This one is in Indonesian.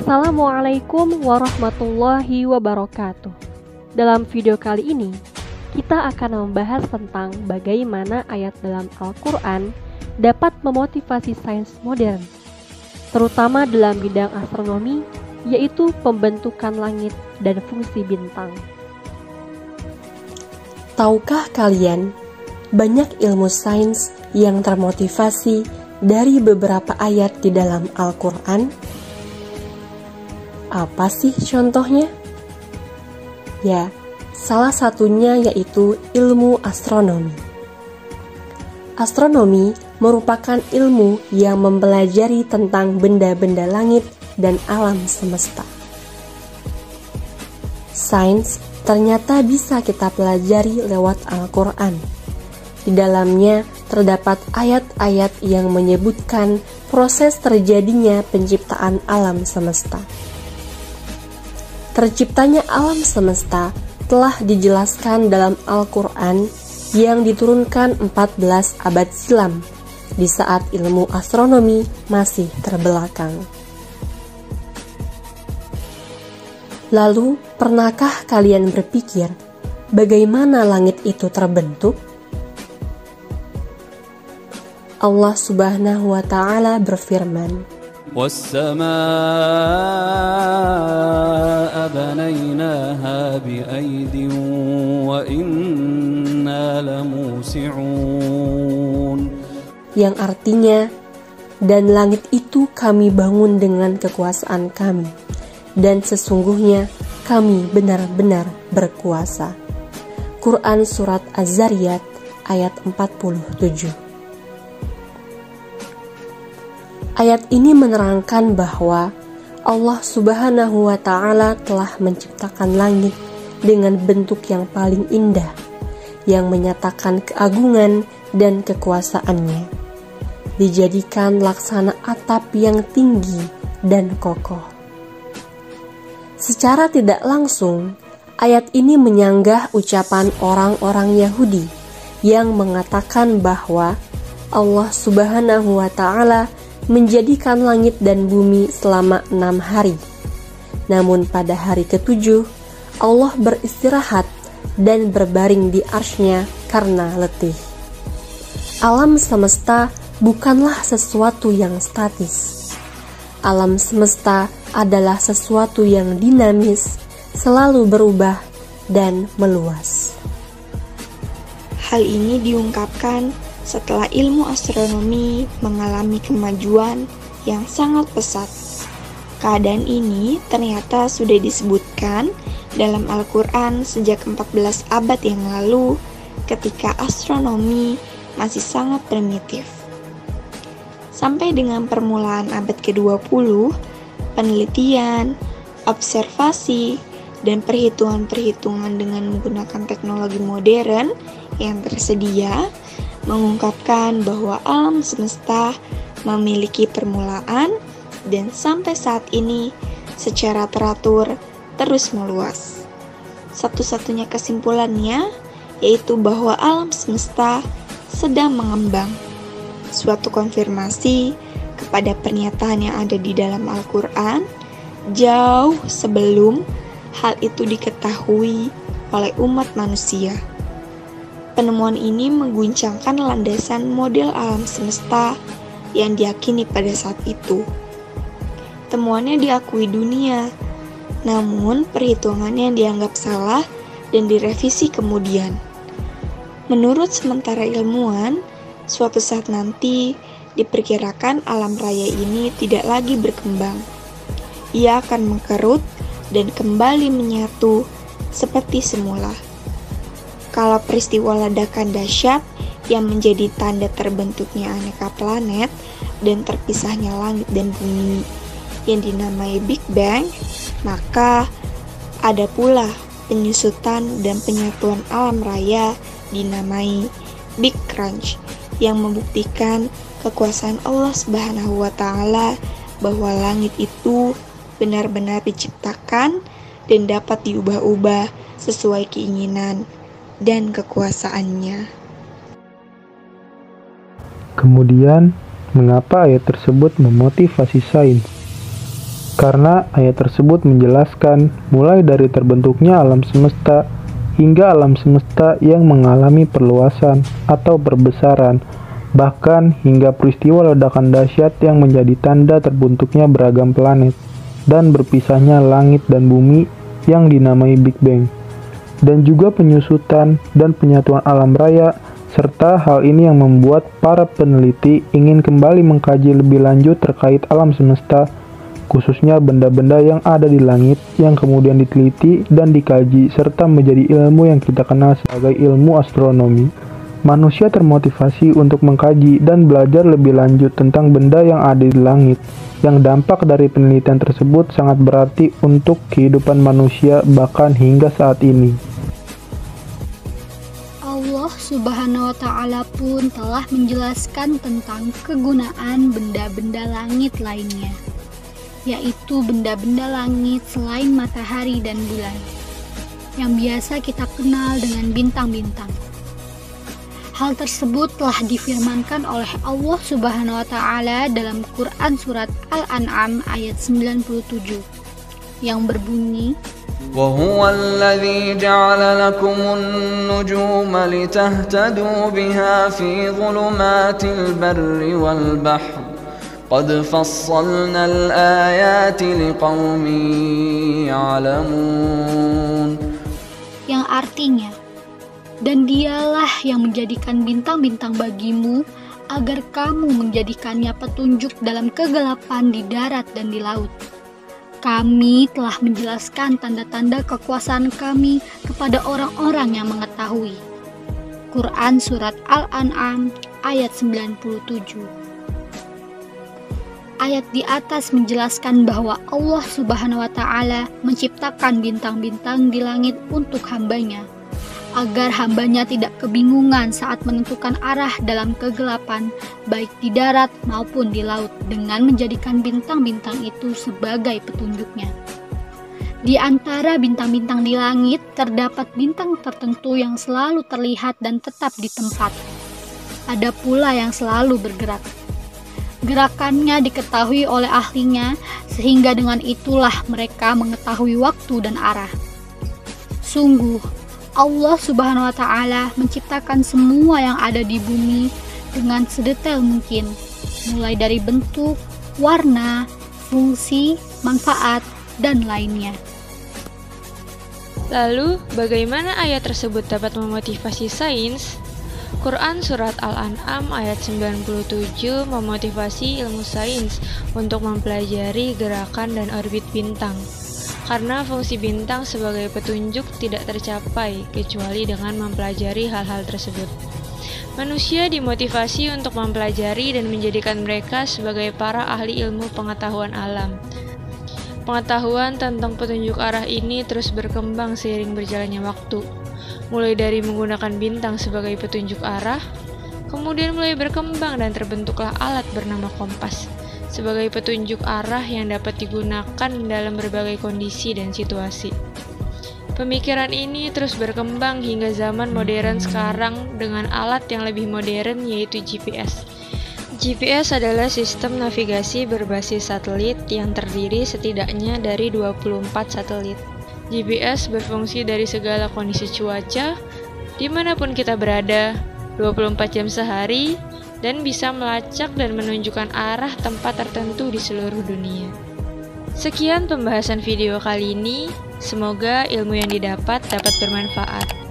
Assalamualaikum warahmatullahi wabarakatuh. Dalam video kali ini, kita akan membahas tentang bagaimana ayat dalam Al-Quran dapat memotivasi sains modern, terutama dalam bidang astronomi, yaitu pembentukan langit dan fungsi bintang. Tahukah kalian, banyak ilmu sains yang termotivasi dari beberapa ayat di dalam Al-Quran? Apa sih contohnya? Ya, salah satunya yaitu ilmu astronomi. Astronomi merupakan ilmu yang mempelajari tentang benda-benda langit dan alam semesta. Sains ternyata bisa kita pelajari lewat Al-Quran. Di dalamnya terdapat ayat-ayat yang menyebutkan proses terjadinya penciptaan alam semesta. Terciptanya alam semesta telah dijelaskan dalam Al-Quran yang diturunkan 14 abad silam, di saat ilmu astronomi masih terbelakang. Lalu, pernahkah kalian berpikir bagaimana langit itu terbentuk? Allah Subhanahu wa Ta'ala berfirman, وَالسَّمَاءَ بَنَيْنَاهَا بِأَيْدٍ وَإِنَّا لَمُوسِعُونَ, yang artinya, dan langit itu kami bangun dengan kekuasaan kami, dan sesungguhnya kami benar-benar berkuasa. Quran Surat Az-Zariyat ayat 47. Ayat ini menerangkan bahwa Allah Subhanahu wa Ta'ala telah menciptakan langit dengan bentuk yang paling indah, yang menyatakan keagungan dan kekuasaannya, dijadikan laksana atap yang tinggi dan kokoh. Secara tidak langsung, ayat ini menyanggah ucapan orang-orang Yahudi yang mengatakan bahwa Allah Subhanahu wa Ta'ala menjadikan langit dan bumi selama 6 hari. Namun pada hari ke-7, Allah beristirahat dan berbaring di arsy-Nya karena letih. Alam semesta bukanlah sesuatu yang statis. Alam semesta adalah sesuatu yang dinamis, selalu berubah dan meluas. Hal ini diungkapkan setelah ilmu astronomi mengalami kemajuan yang sangat pesat. Keadaan ini ternyata sudah disebutkan dalam Al-Quran sejak 14 abad yang lalu, ketika astronomi masih sangat primitif. Sampai dengan permulaan abad ke-20, penelitian, observasi, dan perhitungan-perhitungan dengan menggunakan teknologi modern yang tersedia mengungkapkan bahwa alam semesta memiliki permulaan dan sampai saat ini secara teratur terus meluas. Satu-satunya kesimpulannya yaitu bahwa alam semesta sedang mengembang. Suatu konfirmasi kepada pernyataan yang ada di dalam Al-Quran jauh sebelum hal itu diketahui oleh umat manusia. Penemuan ini mengguncangkan landasan model alam semesta yang diyakini pada saat itu. Temuannya diakui dunia, namun perhitungannya dianggap salah dan direvisi kemudian. Menurut sementara ilmuwan, suatu saat nanti diperkirakan alam raya ini tidak lagi berkembang. Ia akan mengkerut dan kembali menyatu seperti semula. Kalau peristiwa ledakan dahsyat yang menjadi tanda terbentuknya aneka planet dan terpisahnya langit dan bumi yang dinamai Big Bang, maka ada pula penyusutan dan penyatuan alam raya dinamai Big Crunch yang membuktikan kekuasaan Allah Subhanahu wa Ta'ala bahwa langit itu benar-benar diciptakan dan dapat diubah-ubah sesuai keinginan dan kekuasaannya. Kemudian, mengapa ayat tersebut memotivasi sains? Karena ayat tersebut menjelaskan mulai dari terbentuknya alam semesta hingga alam semesta yang mengalami perluasan atau perbesaran, bahkan hingga peristiwa ledakan dahsyat yang menjadi tanda terbentuknya beragam planet dan berpisahnya langit dan bumi yang dinamai Big Bang, dan juga penyusutan dan penyatuan alam raya, serta hal ini yang membuat para peneliti ingin kembali mengkaji lebih lanjut terkait alam semesta, khususnya benda-benda yang ada di langit yang kemudian diteliti dan dikaji serta menjadi ilmu yang kita kenal sebagai ilmu astronomi. Manusia termotivasi untuk mengkaji dan belajar lebih lanjut tentang benda yang ada di langit, yang dampak dari penelitian tersebut sangat berarti untuk kehidupan manusia bahkan hingga saat ini. Allah Subhanahu wa Ta'ala pun telah menjelaskan tentang kegunaan benda-benda langit lainnya, yaitu benda-benda langit selain matahari dan bulan, yang biasa kita kenal dengan bintang-bintang. Hal tersebut telah difirmankan oleh Allah Subhanahu wa Ta'ala dalam Quran Surat Al-An'am ayat 97 yang berbunyi, وَهُوَ الَّذِي جَعَلَ لَكُمُ النُّجُومَ لِتَهْتَدُوا بِهَا فِي ظُلُمَاتِ الْبَرِّ وَالْبَحْرِ قَدْ فَصَّلْنَا الْآيَاتِ لِقَوْمٍ يَعْلَمُونَ, yang artinya, dan dialah yang menjadikan bintang-bintang bagimu agar kamu menjadikannya petunjuk dalam kegelapan di darat dan di laut. Kami telah menjelaskan tanda-tanda kekuasaan kami kepada orang-orang yang mengetahui. Quran Surat Al-An'am ayat 97. Ayat di atas menjelaskan bahwa Allah Subhanahu wa Ta'ala menciptakan bintang-bintang di langit untuk hambanya, agar hambanya tidak kebingungan saat menentukan arah dalam kegelapan, baik di darat maupun di laut, dengan menjadikan bintang-bintang itu sebagai petunjuknya. Di antara bintang-bintang di langit, terdapat bintang tertentu yang selalu terlihat dan tetap di tempat. Ada pula yang selalu bergerak. Gerakannya diketahui oleh ahlinya, sehingga dengan itulah mereka mengetahui waktu dan arah. Sungguh, Allah Subhanahu wa Ta'ala menciptakan semua yang ada di bumi dengan sedetail mungkin, mulai dari bentuk, warna, fungsi, manfaat, dan lainnya. Lalu, bagaimana ayat tersebut dapat memotivasi sains? Quran Surat Al-An'am ayat 97 memotivasi ilmu sains untuk mempelajari gerakan dan orbit bintang. Karena fungsi bintang sebagai petunjuk tidak tercapai kecuali dengan mempelajari hal-hal tersebut. Manusia dimotivasi untuk mempelajari dan menjadikan mereka sebagai para ahli ilmu pengetahuan alam. Pengetahuan tentang petunjuk arah ini terus berkembang seiring berjalannya waktu. Mulai dari menggunakan bintang sebagai petunjuk arah, kemudian mulai berkembang dan terbentuklah alat bernama kompas sebagai petunjuk arah yang dapat digunakan dalam berbagai kondisi dan situasi. Pemikiran ini terus berkembang hingga zaman modern sekarang dengan alat yang lebih modern, yaitu GPS. GPS adalah sistem navigasi berbasis satelit yang terdiri setidaknya dari 24 satelit. GPS berfungsi dari segala kondisi cuaca, dimanapun kita berada, 24 jam sehari, dan bisa melacak dan menunjukkan arah tempat tertentu di seluruh dunia. Sekian pembahasan video kali ini, semoga ilmu yang didapat dapat bermanfaat.